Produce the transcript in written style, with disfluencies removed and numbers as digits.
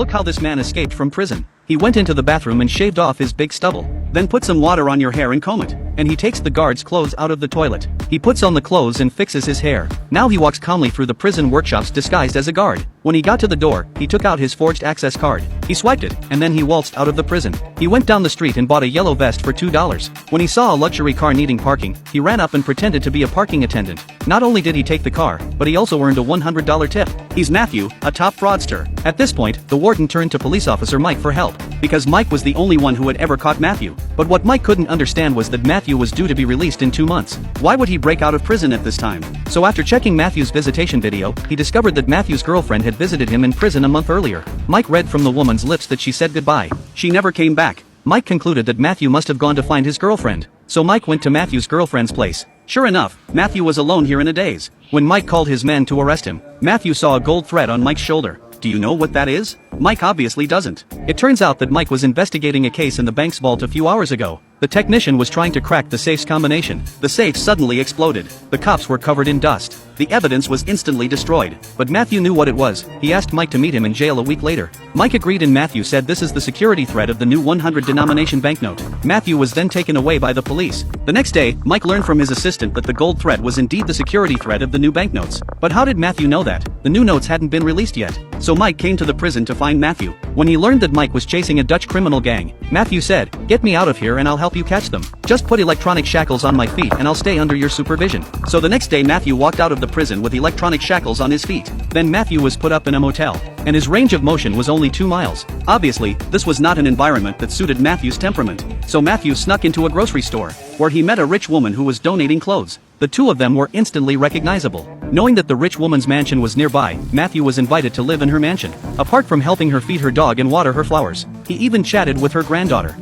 Look how this man escaped from prison. He went into the bathroom and shaved off his big stubble. Then put some water on your hair and comb it. And he takes the guard's clothes out of the toilet. He puts on the clothes and fixes his hair. Now he walks calmly through the prison workshops disguised as a guard. When he got to the door, he took out his forged access card. He swiped it, and then he waltzed out of the prison. He went down the street and bought a yellow vest for $2. When he saw a luxury car needing parking, he ran up and pretended to be a parking attendant. Not only did he take the car, but he also earned a $100 tip. He's Matthew, a top fraudster. At this point, the warden turned to police officer Mike for help, because Mike was the only one who had ever caught Matthew. But what Mike couldn't understand was that Matthew was due to be released in 2 months. Why would he break out of prison at this time? So after checking Matthew's visitation video, he discovered that Matthew's girlfriend had visited him in prison a month earlier. Mike read from the woman's lips that she said goodbye. She never came back. Mike concluded that Matthew must have gone to find his girlfriend. So Mike went to Matthew's girlfriend's place. Sure enough, Matthew was alone here in a daze. When Mike called his men to arrest him, Matthew saw a gold thread on Mike's shoulder. Do you know what that is? Mike obviously doesn't. It turns out that Mike was investigating a case in the bank's vault a few hours ago. The technician was trying to crack the safe's combination. The safe suddenly exploded. The cops were covered in dust. The evidence was instantly destroyed. But Matthew knew what it was. He asked Mike to meet him in jail a week later. Mike agreed and Matthew said this is the security thread of the new 100 denomination banknote. Matthew was then taken away by the police. The next day, Mike learned from his assistant that the gold thread was indeed the security thread of the new banknotes. But how did Matthew know that? The new notes hadn't been released yet. So Mike came to the prison to find Matthew. When he learned that Mike was chasing a Dutch criminal gang, Matthew said, "Get me out of here and I'll help you catch them. Just put electronic shackles on my feet and I'll stay under your supervision." So the next day Matthew walked out of the prison with electronic shackles on his feet. Then Matthew was put up in a motel, and his range of motion was only 2 miles. Obviously, this was not an environment that suited Matthew's temperament. So Matthew snuck into a grocery store, where he met a rich woman who was donating clothes. The two of them were instantly recognizable. Knowing that the rich woman's mansion was nearby, Matthew was invited to live in her mansion. Apart from helping her feed her dog and water her flowers, he even chatted with her granddaughter.